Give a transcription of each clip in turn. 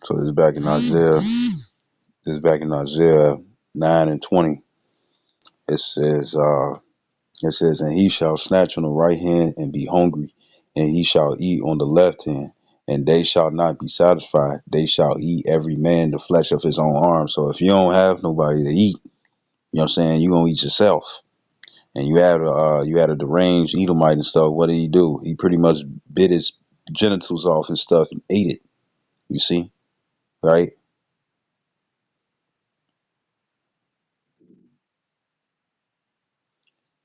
So this is back in Isaiah. This is back in Isaiah 9:20. It says, and he shall snatch on the right hand and be hungry, and he shall eat on the left hand, and they shall not be satisfied. They shall eat every man the flesh of his own arm. So if you don't have nobody to eat, you know what I'm saying, you gonna eat yourself. And you had a deranged Edomite and stuff. What did he do? He pretty much bit his genitals off and stuff and ate it. You see, right?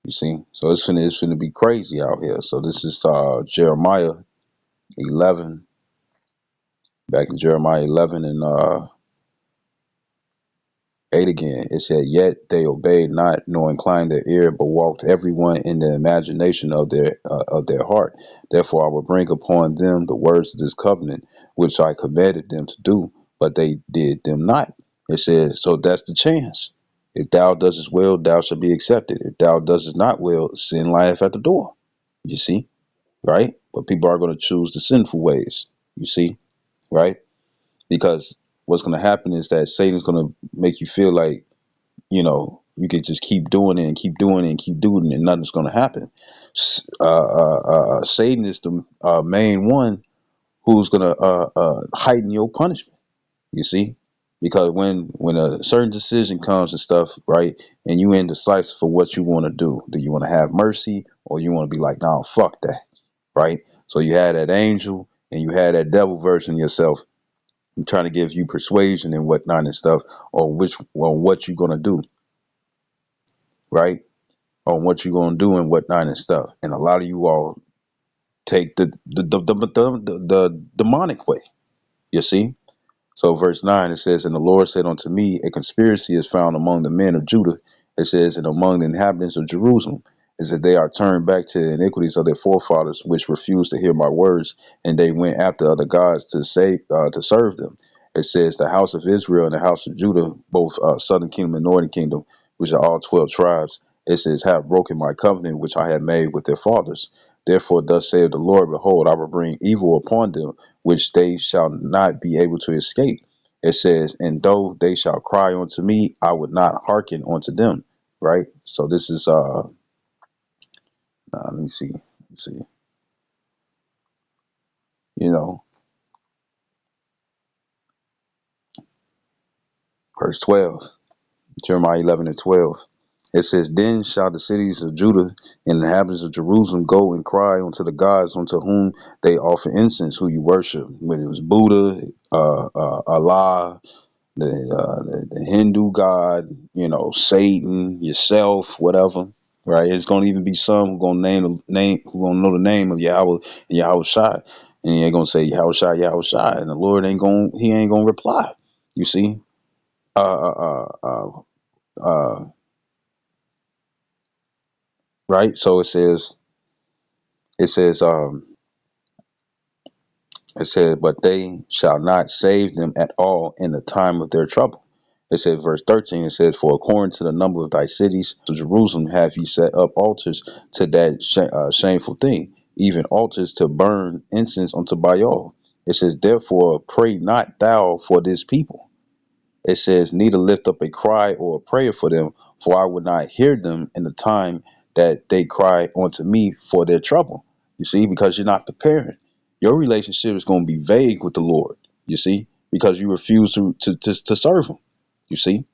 You see, so it's finna be crazy out here. So this is Jeremiah 11, back in Jeremiah 11 and 8 again. It said, "Yet they obeyed not, nor inclined their ear, but walked everyone in the imagination of their heart. Therefore I will bring upon them the words of this covenant, which I commanded them to do, but they did them not." It says, so that's the chance. If thou doest well, thou shalt be accepted. If thou doest not well, sin lieth at the door. You see, right? But people are going to choose the sinful ways. You see, right? Because what's going to happen is that Satan's going to make you feel like, you can just keep doing it and keep doing it and keep doing it, and nothing's going to happen. Satan is the main one who's going to heighten your punishment. You see, because when a certain decision comes and stuff, right, and you indecisive for what you want to do you want to have mercy, or you want to be like, nah, fuck that, right? So you had that angel and you had that devil version of yourself trying to give you persuasion and whatnot and stuff, or what you're gonna do, right? On what you're gonna do and whatnot and stuff. And a lot of you all take the demonic way. You see. So verse 9, it says, "And the Lord said unto me, a conspiracy is found among the men of Judah." It says, "And among the inhabitants of Jerusalem, is that they are turned back to the iniquities of their forefathers, which refused to hear my words, and they went after other gods to serve them." It says, "The house of Israel and the house of Judah, both southern kingdom and northern kingdom, which are all 12 tribes, it says, have broken my covenant which I had made with their fathers. Therefore, thus saith the Lord, behold, I will bring evil upon them, which they shall not be able to escape." It says, "And though they shall cry unto me, I would not hearken unto them." Right. So this is let me see. You know, verse 12, Jeremiah 11 and 12. It says, "Then shall the cities of Judah and the inhabitants of Jerusalem go and cry unto the gods unto whom they offer incense, who you worship," when it was Buddha, Allah, the Hindu god, Satan, yourself, whatever, right? It's gonna even be some who gonna who gonna know the name of Yahweh and Yahweh Shai, and he ain't gonna say Yahweh Shai, Yahweh Shai, and the Lord ain't gonna reply. You see, uh, uh, uh, uh, right? So it says, it said, "But they shall not save them at all in the time of their trouble." It says, verse 13, it says, "For according to the number of thy cities, to Jerusalem have ye set up altars to that shameful thing, even altars to burn incense unto Baal." It says, "Therefore pray not thou for this people." It says, "Neither lift up a cry or a prayer for them, for I would not hear them in the time that they cry unto me for their trouble." You see, because you're not preparing. Your relationship is going to be vague with the Lord, you see, because you refuse to serve him, you see,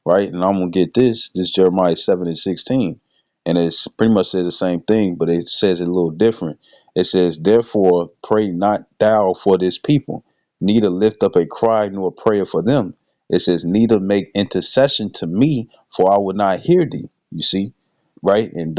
right? And I'm going to get this Jeremiah 7 and 16. And it's pretty much says the same thing, but it says it a little different. It says, "Therefore pray not thou for this people, neither lift up a cry nor a prayer for them." It says, "Neither make intercession to me, for I would not hear thee." You see, right? And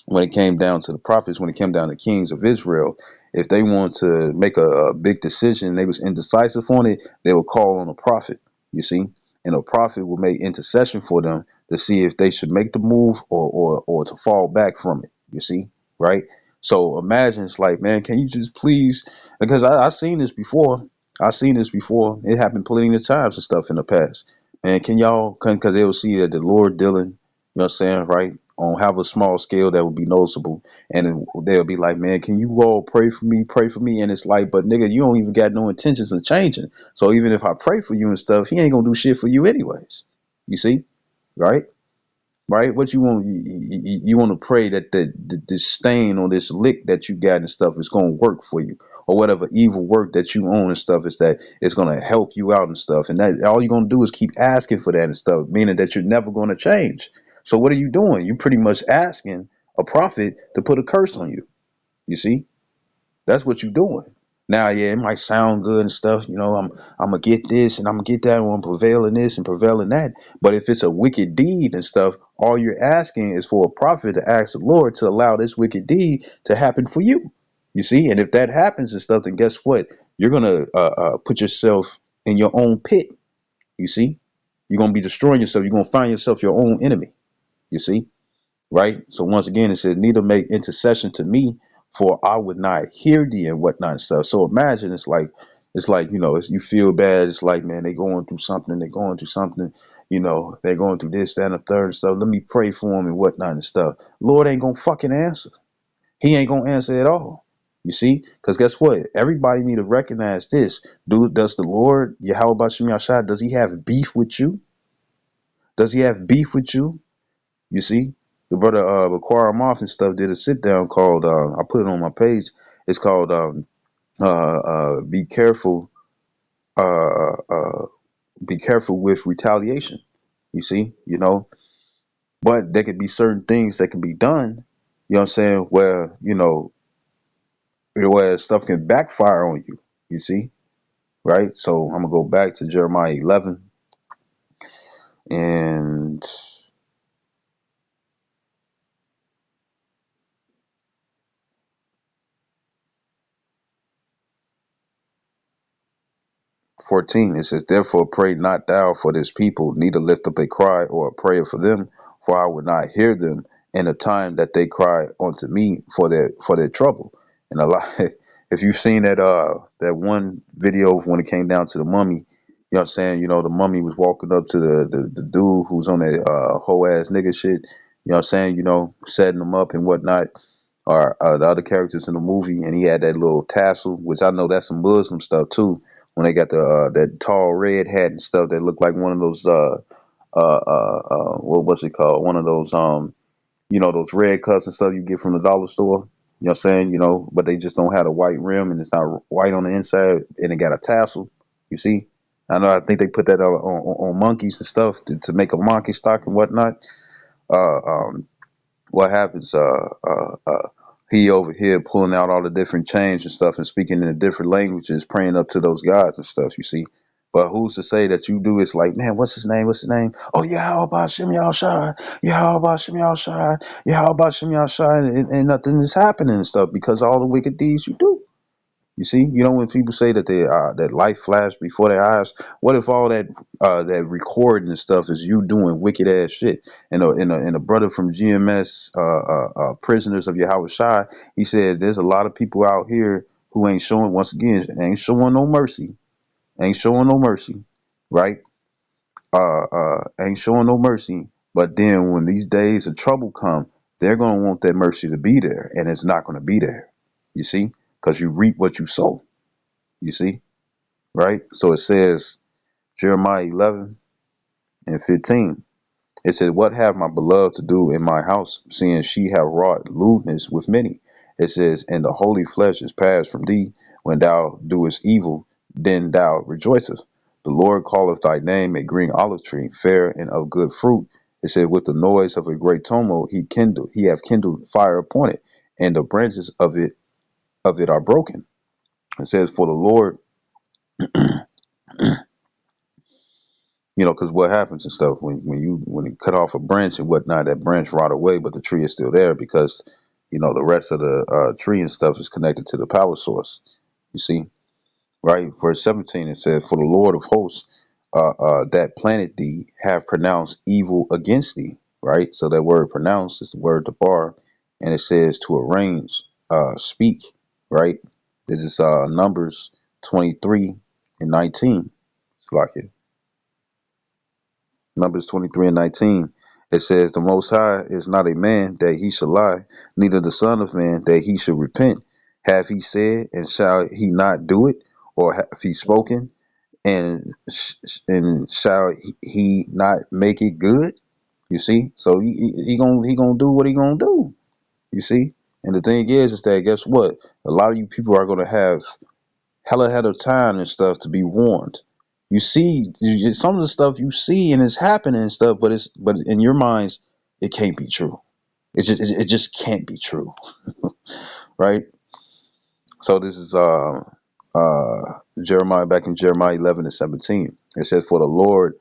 when it came down to the prophets, when it came down to kings of Israel, if they want to make a big decision, they was indecisive on it, they would call on a prophet. You see, and a prophet would make intercession for them to see if they should make the move or to fall back from it. You see, right? So imagine, it's like, man, can you just please? Because I seen this before. I seen this before. It happened plenty of times and stuff in the past. And can y'all, because they will see that the Lord dealing, know what I'm saying, right? On have a small scale that would be noticeable, and then they'll be like, man, can you all pray for me? And it's like, but nigga, you don't even got no intentions of changing. So even if I pray for you and stuff, he ain't gonna do shit for you anyways. You see, right? Right? What you want? You want to pray that the stain on this lick that you got and stuff is going to work for you, or whatever evil work that you own and stuff is that it's going to help you out and stuff. And that all you're going to do is keep asking for that and stuff, meaning that you're never going to change. So what are you doing? You're pretty much asking a prophet to put a curse on you. You see? That's what you're doing. Now, yeah, it might sound good and stuff. I'm gonna get this and I'm gonna get that. I'm gonna prevail in this and prevail in that. But if it's a wicked deed and stuff, all you're asking is for a prophet to ask the Lord to allow this wicked deed to happen for you. You see, and if that happens and stuff, then guess what? You're gonna put yourself in your own pit. You see, you're gonna be destroying yourself. You're gonna find yourself your own enemy. You see. Right? So once again, it says, neither make intercession to me, for I would not hear thee and whatnot and stuff. So imagine it's like, you feel bad. It's like, man, they're going through something, they're going through this, that, and the third and stuff. Let me pray for them and whatnot and stuff. Lord ain't gonna fucking answer. He ain't gonna answer at all. You see? Because guess what? Everybody need to recognize this. Does the Lord, Yahweh Shem Yahshua, does he have beef with you? Does he have beef with you? You see, the brother Baquara Moff and stuff did a sit down called I put it on my page. It's called "Be Careful." Be careful with retaliation. You see, but there could be certain things that can be done. You know what I'm saying? Where stuff can backfire on you. You see, right? So I'm gonna go back to Jeremiah 11 and 14, it says, therefore pray not thou for this people, neither lift up a cry or a prayer for them, for I would not hear them in a time that they cry unto me for their trouble. And a lot, if you've seen that one video when it came down to the mummy, you know what I'm saying? The mummy was walking up to the dude who's on that whole ass nigga shit, you know what I'm saying, setting them up and whatnot, or the other characters in the movie, and he had that little tassel, which I know that's some Muslim stuff too. When they got the that tall red hat and stuff that looked like one of those what was it called? One of those those red cups and stuff you get from the dollar store. You know what I'm saying? But they just don't have a white rim and it's not white on the inside and it got a tassel. You see? I think they put that on monkeys and stuff to make a monkey stock and whatnot. Uh, um, what happens? He over here pulling out all the different chains and stuff and speaking in the different languages, praying up to those gods and stuff. You see, but who's to say that you do? It's like, man, what's his name? What's his name? Oh yeah, how about Shem Shai? Yeah, how about Shem Shai? Yeah, how about Shem Shai? And nothing is happening and stuff because of all the wicked deeds you do. You see, when people say that that life flashed before their eyes, what if all that recording and stuff is you doing wicked ass shit? And a brother from GMS, Prisoners of Yahweh Shai, he said there's a lot of people out here who ain't showing, once again, ain't showing no mercy, ain't showing no mercy, right? Ain't showing no mercy. But then when these days of trouble come, they're gonna want that mercy to be there, and it's not gonna be there. You see, because you reap what you sow. You see, right? So it says, Jeremiah 11 and 15. It said, what have my beloved to do in my house, seeing she have wrought lewdness with many? It says, and the holy flesh is passed from thee. When thou doest evil, then thou rejoicest. The Lord calleth thy name a green olive tree, fair and of good fruit. It said, with the noise of a great tumult he have kindled fire upon it, and the branches of it are broken. It says, for the Lord, because what happens and stuff when you cut off a branch and whatnot, that branch rot away, but the tree is still there because the rest of the tree and stuff is connected to the power source. You see, right? Verse 17 it says, "For the Lord of hosts that planted thee have pronounced evil against thee." Right. So that word "pronounce" is the word to bar, and it says to arrange, speak. Right. This is Numbers 23 and 19. It's like it. Numbers 23 and 19. It says, the Most High is not a man that he should lie, neither the Son of Man that he should repent. Have he said, and shall he not do it? Or have he spoken, and shall he not make it good? You see, so he gonna do what he gonna do. You see, and the thing is that guess what? A lot of you people are gonna have hella ahead of time and stuff to be warned. You see, some of the stuff you see and it's happening and stuff, but in your minds, it can't be true. It just can't be true, right? So this is Jeremiah, back in Jeremiah 11:17. It says, "For the Lord,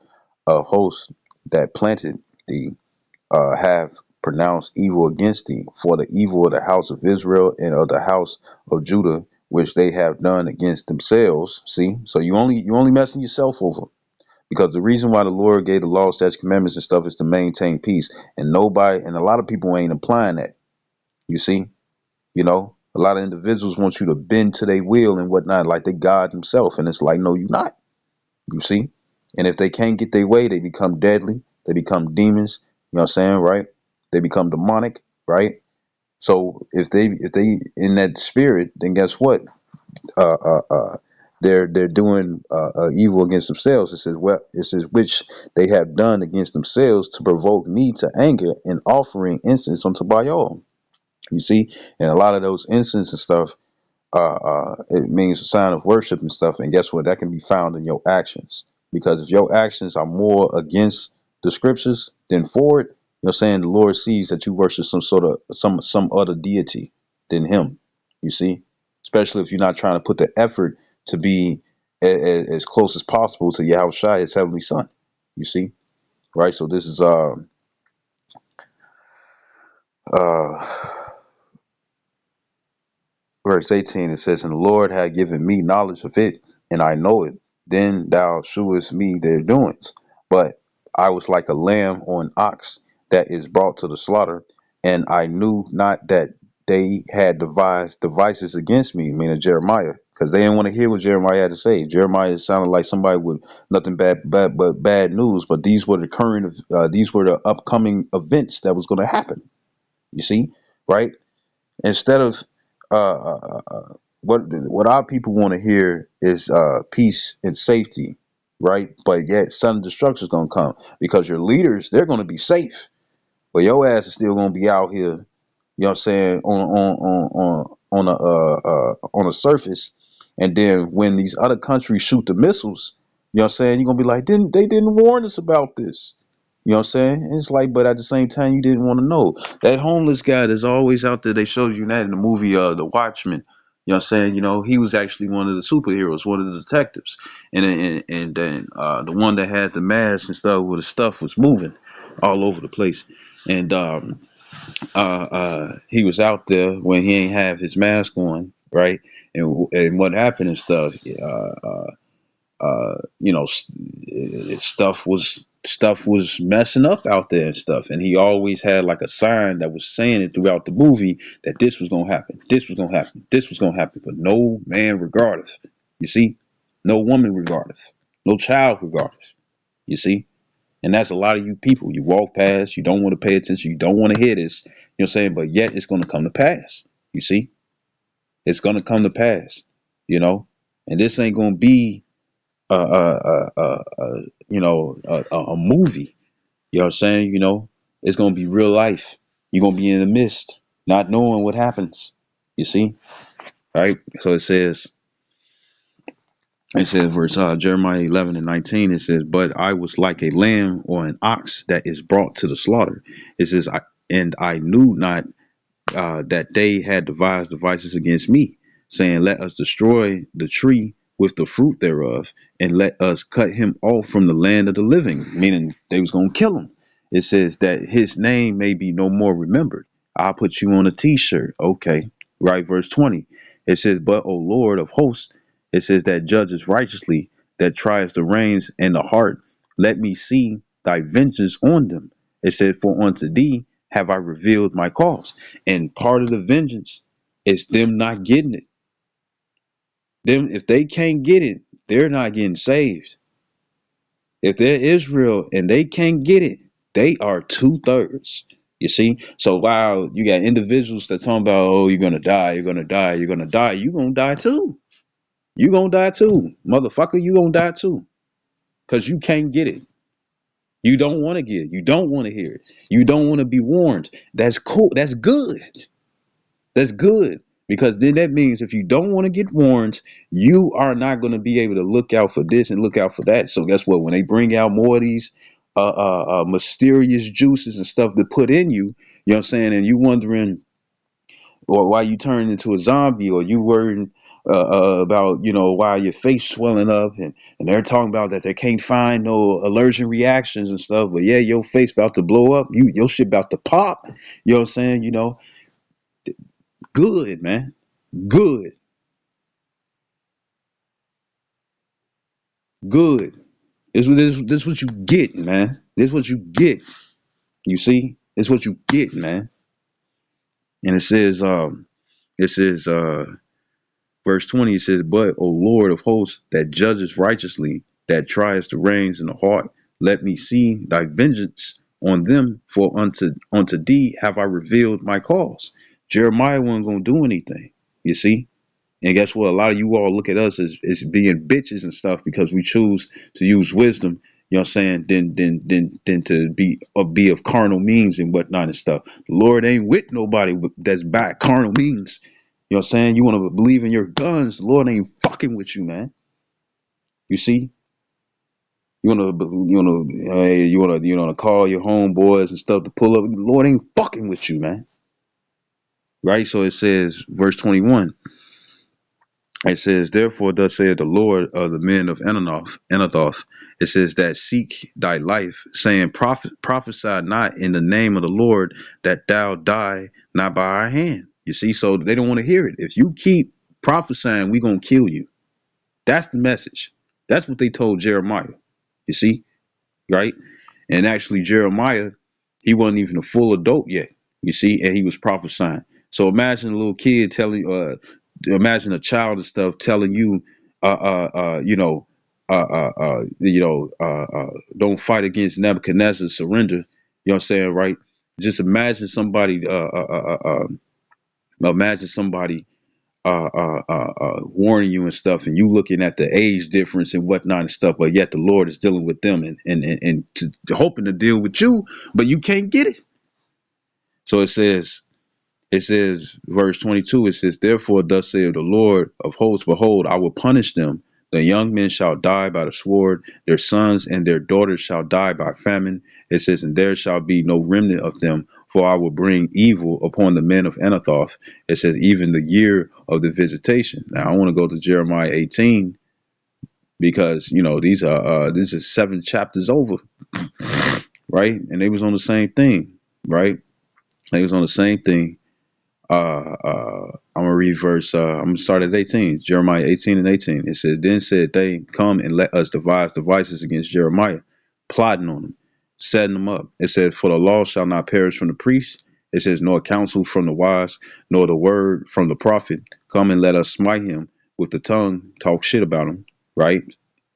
a host that planted thee, have pronounced evil against thee, for the evil of the house of Israel and of the house of Judah, which they have done against themselves." See, so you only messing yourself over, because the reason why the Lord gave the law, statutes, commandments, and stuff is to maintain peace, and a lot of people ain't applying that. You see, a lot of individuals want you to bend to their will and whatnot, like they God Himself, and it's like, no, you're not. You see? And if they can't get their way, they become deadly. They become demons. You know what I'm saying, right? They become demonic, right? So if they in that spirit, then guess what? Uh uh uh they're doing evil against themselves. It says which they have done against themselves to provoke me to anger and offering incense unto Baal. You see? And a lot of those incense and stuff, it means a sign of worship and stuff. And guess what? That can be found in your actions. Because if your actions are more against the scriptures than for it, saying, the Lord sees that you worship some other deity than Him. You see, especially if you're not trying to put the effort to be as close as possible to Yahweh Shai, His heavenly Son. You see, right? So this is uh verse 18. It says, "And the Lord had given me knowledge of it, and I know it. Then thou shewest me their doings. But I was like a lamb or an ox that is brought to the slaughter, and I knew not that they had devised devices against me," meaning Jeremiah, because they didn't want to hear what Jeremiah had to say. Jeremiah sounded like somebody with nothing bad but bad news. But these were the upcoming events that was going to happen. You see, right? Instead of what our people want to hear is peace and safety, right? But yet sudden destruction is going to come because your leaders, they're going to be safe, but your ass is still going to be out here. You know what I'm saying, on a surface, and then when these other countries shoot the missiles, you know what I'm saying, you're gonna be like, didn't warn us about this. You know what I'm saying? And it's like, but at the same time, you didn't want to know. That homeless guy that's always out there, they showed you that in the movie The Watchmen. You know what I'm saying? He was actually one of the superheroes, one of the detectives. And then the one that had the mask and stuff where the stuff was moving all over the place. And he was out there when he ain't have his mask on, right? And what happened and stuff, stuff was messing up out there and stuff. And he always had like a sign that was saying it throughout the movie that this was gonna happen, this was gonna happen, this was gonna happen, but no man regardless. You see, no woman regardless, no child regardless. You see, and that's a lot of you people. You walk past, you don't want to pay attention, you don't want to hear this, you know what I'm saying? But yet it's going to come to pass. You see? It's going to come to pass, you know? And this ain't going to be a movie. You know what I'm saying? It's going to be real life. You're going to be in the midst, not knowing what happens. You see? Right? So it says verse Jeremiah 11:19, it says, "But I was like a lamb or an ox that is brought to the slaughter." It says, "And I knew not that they had devised devices against me, saying, Let us destroy the tree with the fruit thereof, and let us cut him off from the land of the living," meaning they was going to kill him. It says that his name may be no more remembered. I'll put you on a t-shirt. Okay. Right. Verse 20. It says, "But, O Lord of hosts," it says, "that judges righteously, that triest the reins and the heart, let me see thy vengeance on them." It said, "For unto thee have I revealed my cause." And part of the vengeance is them not getting it. Them, if they can't get it, they're not getting saved. If they're Israel and they can't get it, They are 2/3. You see? So while you got individuals that talking about, oh, you're gonna die, you're gonna die, you're gonna die, you gonna die too. You gonna die too. Motherfucker, you gonna die too. Cause you can't get it. You don't want to get it. You don't want to hear it. You don't want to be warned. That's cool. That's good. That's good. Because then that means if you don't want to get warned, you are not going to be able to look out for this and look out for that. So guess what? When they bring out more of these mysterious juices and stuff to put in you, you know what I'm saying? And you wondering, or why you turn into a zombie, or you worrying about, why your face swelling up, and they're talking about that they can't find no allergic reactions and stuff, but yeah, your face about to blow up, your shit about to pop. You know what I'm saying? Good, man. Good. Good. This what you get, man. This what you get. You see? This what you get, man. And it says verse 20, it says, but O Lord of hosts, that judges righteously, that triest the reins in the heart, let me see thy vengeance on them, for unto thee have I revealed my cause. Jeremiah wasn't gonna do anything. You see? And guess what? A lot of you all look at us as being bitches and stuff because we choose to use wisdom, you know what I'm saying, than to be of carnal means and whatnot and stuff. The Lord ain't with nobody that's by carnal means. You know what I'm saying? You want to believe in your guns, the Lord ain't fucking with you, man. You see? You wanna call your homeboys and stuff to pull up. The Lord ain't fucking with you, man. Right? So it says, verse 21. It says, therefore, thus saith the Lord of the men of Anathoth. It says that seek thy life, saying, prophesy not in the name of the Lord, that thou die not by our hand. You see, so they don't want to hear it. If you keep prophesying, we gonna kill you. That's the message. That's what they told Jeremiah. You see, right? And actually, Jeremiah, he wasn't even a full adult yet, you see, and he was prophesying. So imagine a little kid imagine a child and stuff telling you, don't fight against Nebuchadnezzar, surrender. You know what I'm saying, right? Just imagine somebody warning you and stuff, and you looking at the age difference and whatnot and stuff, but yet the Lord is dealing with them and hoping to deal with you, but you can't get it. So it says, verse 22, it says, therefore, thus saith the Lord of hosts, behold, I will punish them. The young men shall die by the sword, their sons and their daughters shall die by famine. It says, and there shall be no remnant of them, for I will bring evil upon the men of Anathoth. It says, even the year of the visitation. Now, I want to go to Jeremiah 18, because, this is 7 chapters over, right? And they was on the same thing, right? They was on the same thing. I'm gonna read verse. I'm gonna start at 18. Jeremiah 18 and 18. It says, then said they, come and let us devise devices against Jeremiah, plotting on him, setting them up. It says, for the law shall not perish from the priest. It says, nor counsel from the wise, nor the word from the prophet. Come and let us smite him with the tongue, talk shit about him. Right?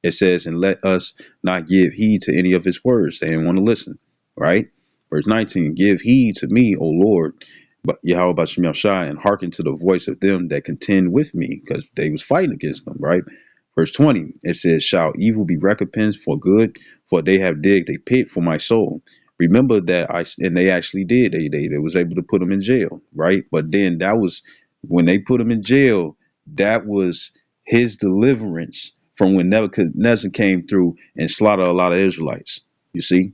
It says, and let us not give heed to any of his words. They didn't want to listen. Right? Verse 19. Give heed to me, O Lord, but Yahweh Bashem Yahshai, and hearken to the voice of them that contend with me, because they was fighting against them, right? Verse 20, it says, shall evil be recompensed for good? For they have digged a pit for my soul. Remember that and they actually did. They was able to put them in jail, right? But then that was, when they put him in jail, that was his deliverance from when Nebuchadnezzar came through and slaughtered a lot of Israelites. You see?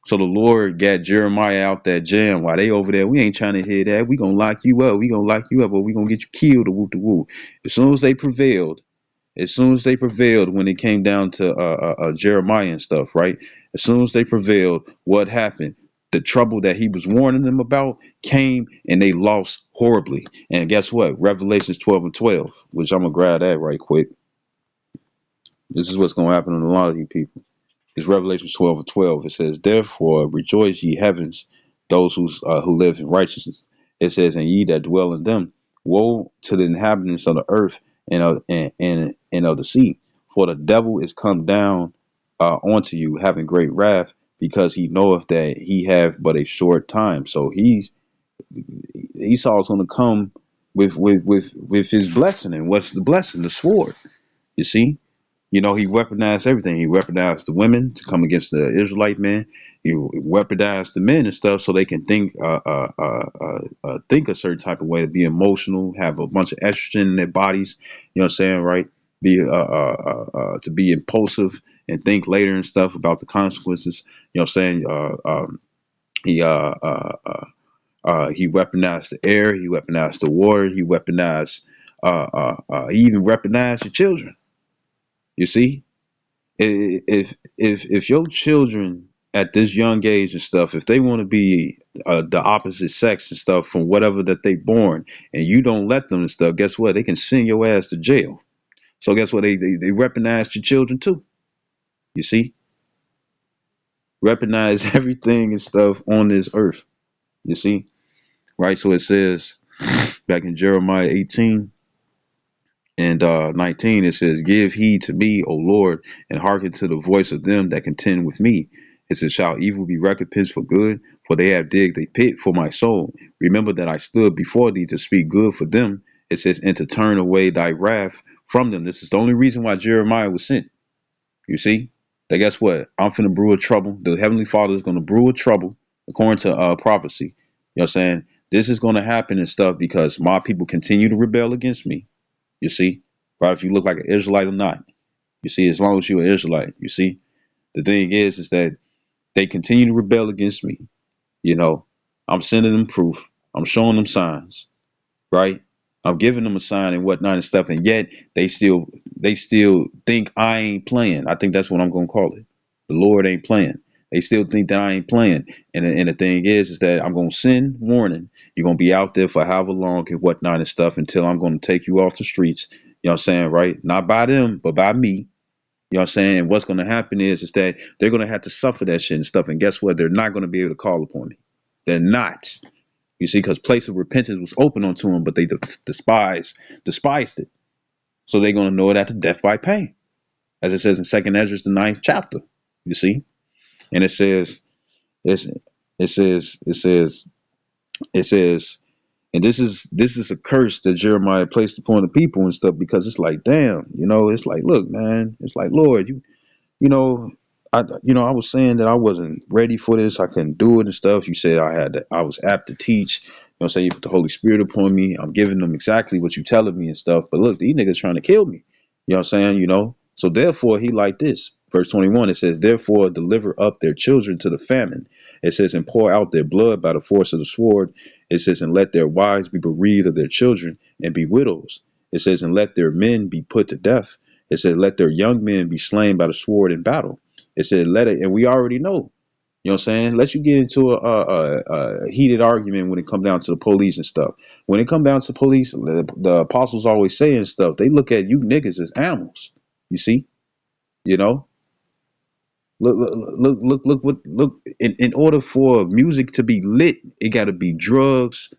So the Lord got Jeremiah out that jam while they over there. We ain't trying to hear that. We gonna lock you up. We gonna lock you up, or we gonna get you killed. Or whoop the woo. As soon as they prevailed, when it came down to Jeremiah and stuff, right? As soon as they prevailed, what happened? The trouble that he was warning them about came, and they lost horribly. And guess what? Revelations 12 and 12, which I'm gonna grab that right quick. This is what's gonna happen to a lot of you people. It's Revelation 12 and 12. It says, therefore rejoice ye heavens, those who live in righteousness. It says, and ye that dwell in them, woe to the inhabitants of the earth and of the sea, for the devil is come down onto you, having great wrath, because he knoweth that he have but a short time. So Esau's going to come with his blessing. And what's the blessing? The sword. You see, he weaponized everything. He weaponized the women to come against the Israelite men. He weaponized the men and stuff so they can think a certain type of way, to be emotional, have a bunch of estrogen in their bodies. You know what I'm saying, right? Be to be impulsive and think later and stuff about the consequences. You know what I'm saying? He he weaponized the air. He weaponized the water. He weaponized. He even weaponized your children. You see, if your children at this young age and stuff, if they want to be the opposite sex and stuff from whatever that they born, and you don't let them and stuff, guess what? They can send your ass to jail. So guess what? They weaponize your children too. You see, weaponize everything and stuff on this earth. You see, right? So it says back in Jeremiah 18 and 19, it says, "Give heed to me, O Lord, and hearken to the voice of them that contend with me. It says, shall evil be recompensed for good? For they have digged a pit for my soul. Remember that I stood before thee to speak good for them. It says, and to turn away thy wrath from them." This is the only reason why Jeremiah was sent. You see? That guess what? I'm finna brew a trouble. The Heavenly Father is going to brew a trouble according to prophecy. You know what I'm saying? This is going to happen and stuff because my people continue to rebel against me. You see, right? If you look like an Israelite or not, you see, as long as you're an Israelite, you see, the thing is that they continue to rebel against me. You know, I'm sending them proof. I'm showing them signs, right? I'm giving them a sign and whatnot and stuff, and yet they still think I ain't playing. I think that's what I'm gonna call it. The Lord ain't playing. They still think that I ain't playing. And the thing is that I'm gonna send warning. You're gonna be out there for however long and whatnot and stuff until I'm gonna take you off the streets. You know what I'm saying, right? Not by them, but by me. You know what I'm saying? And what's gonna happen is that they're gonna have to suffer that shit and stuff. And guess what? They're not gonna be able to call upon me. They're not. You see, because place of repentance was open unto them, but they despised it. So they're going to know it at the death by pain, as it says in Second Ezra, the ninth chapter. You see, and it's, it says, and this is a curse that Jeremiah placed upon the people and stuff because it's like, damn, it's like, look, man, it's like, Lord, you know, I was saying that I wasn't ready for this. I couldn't do it and stuff. You said I was apt to teach. Say you put the Holy Spirit upon me. I'm giving them exactly what you telling me and stuff. But look, these niggas trying to kill me. You know what I'm saying? So therefore he like this. Verse 21, it says, therefore deliver up their children to the famine. It says, and pour out their blood by the force of the sword. It says, and let their wives be bereaved of their children and be widows. It says, and let their men be put to death. It said, let their young men be slain by the sword in battle. It said, let it, and we already know, you know what I'm saying? Let you get into a heated argument when it comes down to the police and stuff. When it comes down to police, the apostles always saying stuff. They look at you niggas as animals. You see? You know? Look. In order for music to be lit, it got to be drugs.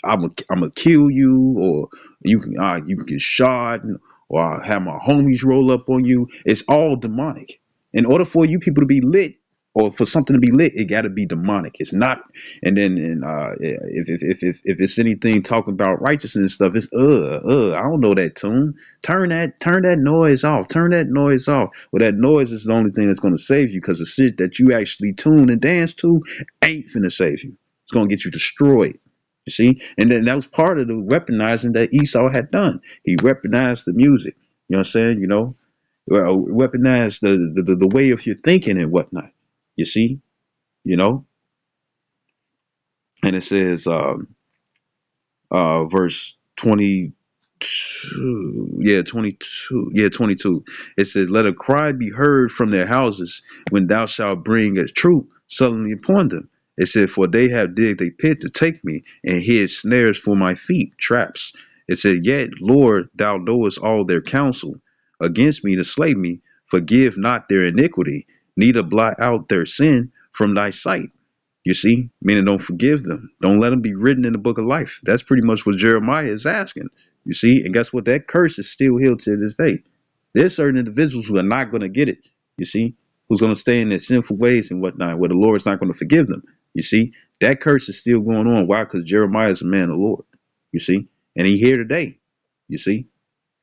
I'm gonna kill you, or you can get shot, or I'll have my homies roll up on you. It's all demonic. In order for you people to be lit, or for something to be lit, it got to be demonic. It's not. And then, if it's anything talking about righteousness and stuff, it's I don't know that tune. Turn that noise off. Turn that noise off. Well, that noise is the only thing that's gonna save you, because the shit that you actually tune and dance to ain't finna save you. It's gonna get you destroyed. You see? And then that was part of the weaponizing that Esau had done. He weaponized the music. You know what I'm saying? Weaponized the way of your thinking and whatnot. You see? You know? And it says, verse 22, yeah, 22, yeah, 22. It says, let a cry be heard from their houses when thou shalt bring a troop suddenly upon them. It said, for they have digged a pit to take me, and hid snares for my feet, traps. It said, yet, Lord, thou knowest all their counsel against me to slay me. Forgive not their iniquity, neither blot out their sin from thy sight. You see, meaning don't forgive them. Don't let them be written in the book of life. That's pretty much what Jeremiah is asking. You see, and guess what? That curse is still here to this day. There's certain individuals who are not going to get it. You see, who's going to stay in their sinful ways and whatnot, where the Lord's not going to forgive them. You see, that curse is still going on. Why? Because Jeremiah is a man of the Lord. You see, and he here today. You see,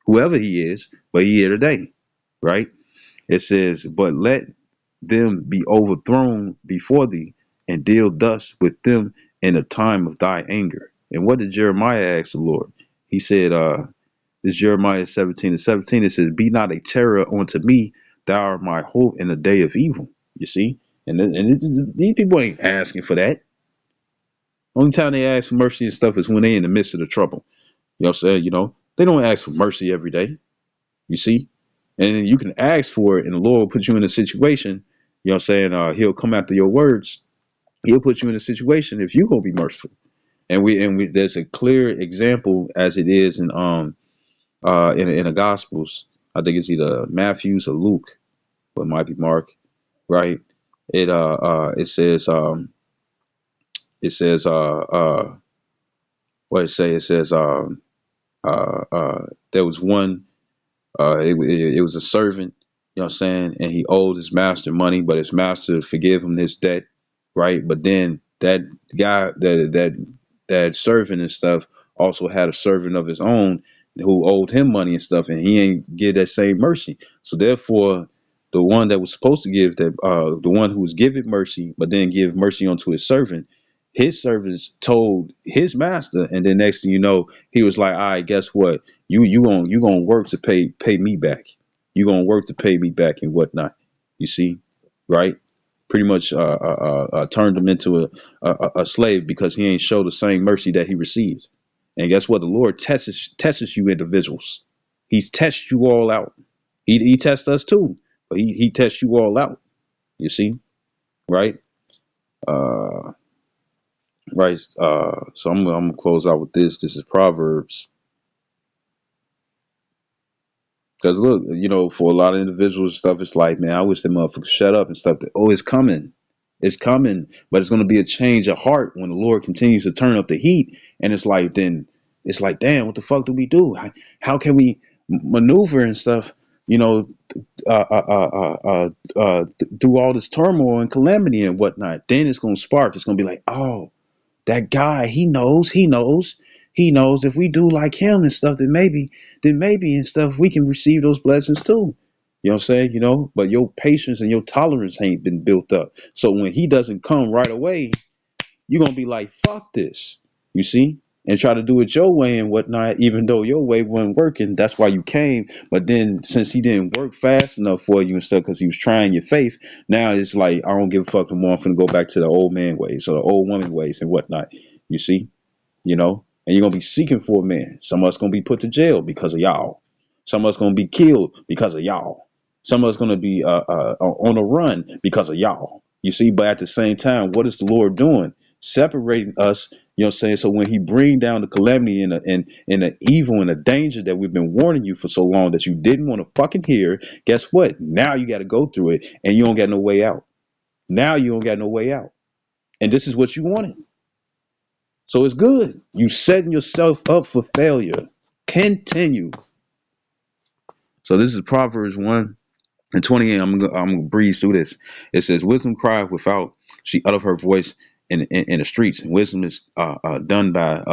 whoever he is, but he here today, right? It says, but let them be overthrown before thee, and deal thus with them in the time of thy anger. And what did Jeremiah ask the Lord? He said, this Jeremiah 17:17, it says, be not a terror unto me, thou art my hope in the day of evil. You see? These people ain't asking for that. Only time they ask for mercy and stuff is when they in the midst of the trouble. You know what I'm saying? You know, they don't ask for mercy every day. You see? And you can ask for it, and the Lord will put you in a situation, you know what I'm saying? He'll come after your words. He'll put you in a situation if you're gonna be merciful. And we there's a clear example as it is in the Gospels. I think it's either Matthew's or Luke, but it might be Mark, right? It says what it say? It says there was one. It was a servant, you know what I'm saying, and he owed his master money, but his master forgave him his debt, right? But then that guy, that servant and stuff, also had a servant of his own who owed him money and stuff, and he ain't give that same mercy. So therefore, the one that was supposed to give that, the one who was giving mercy, but then give mercy unto his servants told his master, and then next thing you know, he was like, "All right, guess what? You gonna work to pay me back. You gonna work to pay me back and whatnot." You see, right? Pretty much turned him into a slave because he ain't show the same mercy that he received. And guess what? The Lord tests you individuals. He's tests you all out. He tests us too, but he tests you all out. You see, right? Uh, right. So I'm gonna close out with this. This is Proverbs. Because look, you know, for a lot of individuals and stuff, it's like, man, I wish that motherfucker shut up and stuff. Oh, it's coming. It's coming. But it's going to be a change of heart when the Lord continues to turn up the heat. And it's like, then it's like, damn, what the fuck do we do? How can we maneuver and stuff, you know, through all this turmoil and calamity and whatnot? Then it's going to spark. It's going to be like, oh, that guy, he knows if we do like him and stuff, then maybe and stuff, we can receive those blessings too. You know what I'm saying? You know, but your patience and your tolerance ain't been built up. So when he doesn't come right away, you're gonna be like, fuck this. You see? And try to do it your way and whatnot, even though your way wasn't working. That's why you came. But then since he didn't work fast enough for you and stuff, because he was trying your faith, now it's like, I don't give a fuck no more. I'm finna go back to the old man ways or the old woman ways and whatnot. You see? You know, and you're gonna be seeking for a man. Some of us gonna be put to jail because of y'all. Some of us gonna be killed because of y'all. Some of us gonna be on a run because of y'all. You see, but at the same time, what is the Lord doing? Separating us. You know what I'm saying? So when he bring down the calamity and the evil and the danger that we've been warning you for so long that you didn't want to fucking hear, guess what? Now you got to go through it and you don't got no way out. Now you don't got no way out. And this is what you wanted. So it's good. You setting yourself up for failure. Continue. So this is Proverbs 1:28. I'm gonna breeze through this. It says, "Wisdom cried without; she uttered her voice in the streets. And wisdom is done by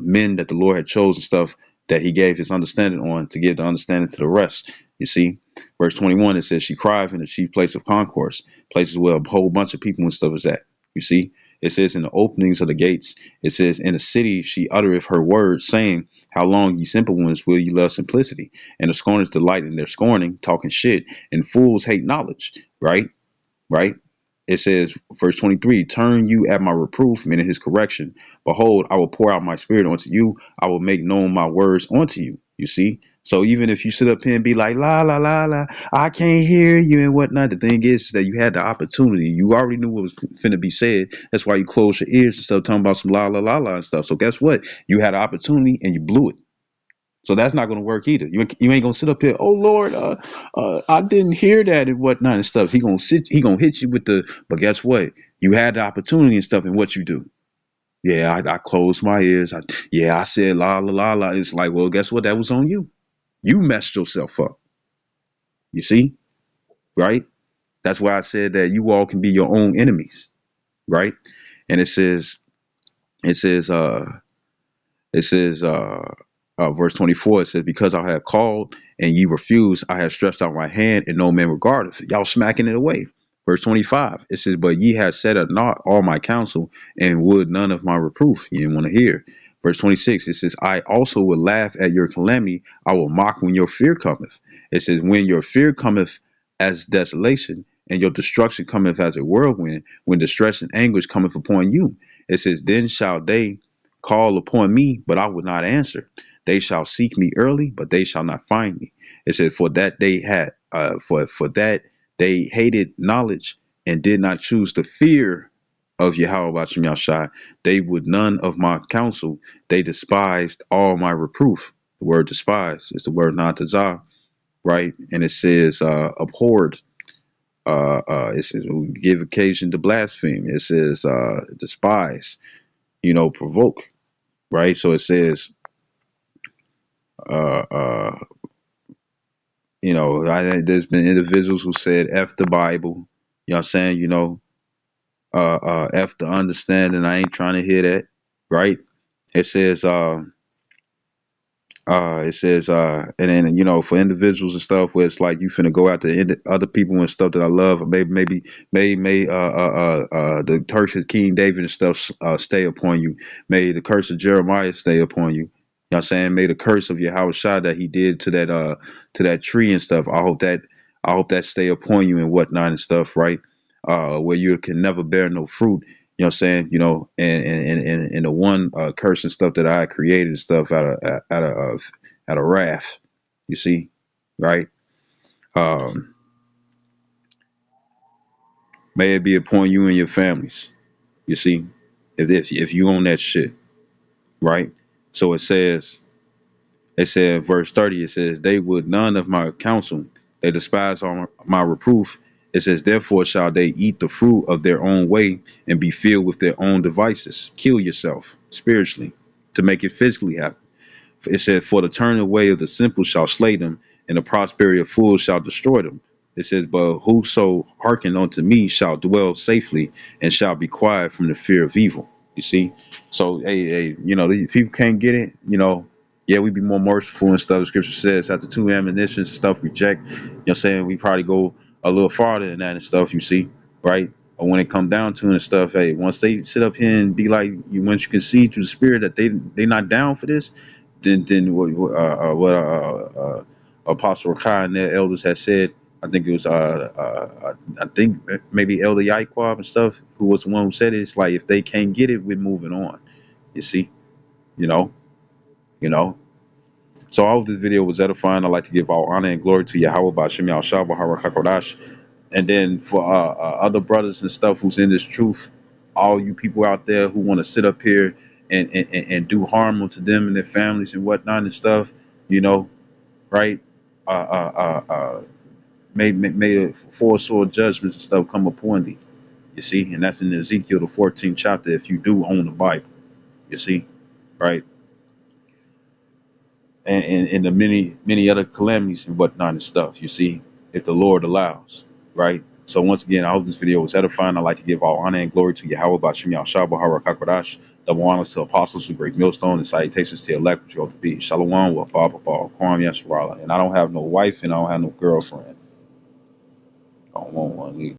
men that the Lord had chosen, stuff that He gave His understanding on to give the understanding to the rest." You see, verse 21. It says, "She cried in the chief place of concourse, places where a whole bunch of people and stuff is at." You see, it says, "In the openings of the gates." It says, "In the city she uttereth her words, saying, How long, ye simple ones, will ye love simplicity? And the scorners delight in their scorning, talking shit, and fools hate knowledge." Right? Right? It says, verse 23, "Turn you at my reproof," meaning his correction. "Behold, I will pour out my spirit onto you. I will make known my words unto you." You see? So even if you sit up here and be like, la, la, la, la, I can't hear you and whatnot, the thing is that you had the opportunity. You already knew what was finna be said. That's why you closed your ears and stuff talking about some la, la, la, la and stuff. So guess what? You had an opportunity and you blew it. So that's not going to work either. You ain't going to sit up here, "Oh Lord, I didn't hear that," and whatnot and stuff. He gonna hit you with the. But guess what? You had the opportunity and stuff, and what you do? Yeah, I closed my ears. I said la la la la. It's like, well, guess what? That was on you. You messed yourself up. You see, right? That's why I said that you all can be your own enemies, right? And it says, it says, verse 24, it says, because I had called and ye refused, I had stretched out my hand and no man regardeth. Y'all smacking it away. Verse 25, it says, but ye have set at naught all my counsel and would none of my reproof. You didn't want to hear. Verse 26, it says, I also will laugh at your calamity. I will mock when your fear cometh. It says, when your fear cometh as desolation and your destruction cometh as a whirlwind, when distress and anguish cometh upon you. It says, then shall they call upon me, but I would not answer. They shall seek me early, but they shall not find me. It said, for that they had, for that they hated knowledge and did not choose the fear of Yahweh Bashim Yahshai. They would none of my counsel. They despised all my reproof. The word despise is the word natazah, right? And it says abhorred. It says give occasion to blaspheme. It says despise, provoke, right? So it says, uh, uh, there's been individuals who said F the Bible, you know what I'm saying? F the understanding. I ain't trying to hear that, right? It says, and then for individuals and stuff where it's like you finna go after other people and stuff that I love, may the curse of King David and stuff stay upon you. May the curse of Jeremiah stay upon you. You know what I'm saying? May the curse of Yahweh Shah that he did to that tree and stuff. I hope that stay upon you and whatnot and stuff, right? Where you can never bear no fruit. You know what I'm saying? And the one curse and stuff that I created and stuff out of wrath. You see, right? Um, may it be upon you and your families. You see, if you own that shit, right? So it said, verse 30, it says, they would none of my counsel, they despise all my reproof. It says, therefore shall they eat the fruit of their own way and be filled with their own devices. Kill yourself spiritually to make it physically happen. It said, for the turn away of the simple shall slay them, and the prosperity of fools shall destroy them. It says, but whoso hearken unto me shall dwell safely and shall be quiet from the fear of evil. You see? So, hey, these people can't get it. Yeah, we be more merciful and stuff. The scripture says, after two ammunitions and stuff reject, saying, we probably go a little farther than that and stuff, you see, right? But when it come down to it and stuff, hey, once they sit up here and be like, once you can see through the spirit that they not down for this, then what Apostle Rakai and their elders had said. I think it was I think maybe Elder Yaquab and stuff, who was the one who said it. It's like if they can't get it, we're moving on. You see, you know, you know. So I hope this video was edifying. I'd like to give all honor and glory to Yahweh Bashim Yahshua Hakodash. And then for other brothers and stuff who's in this truth, all you people out there who want to sit up here and do harm to them and their families and whatnot and stuff, right? Uh, may the four sword judgments and stuff come upon thee. You see, and that's in Ezekiel the 14th chapter. If you do own the Bible, you see, right? And the many other calamities and whatnot and stuff. You see, if the Lord allows, right? So once again, I hope this video was edifying. I'd like to give all honor and glory to Yahweh Bashim Yahshua Harakakadash. Double honors to apostles of great millstone and salutations to elect which you ought to be. Shalom wa Baba Kwam Yasharala. And I don't have no wife and I don't have no girlfriend. I don't want one either.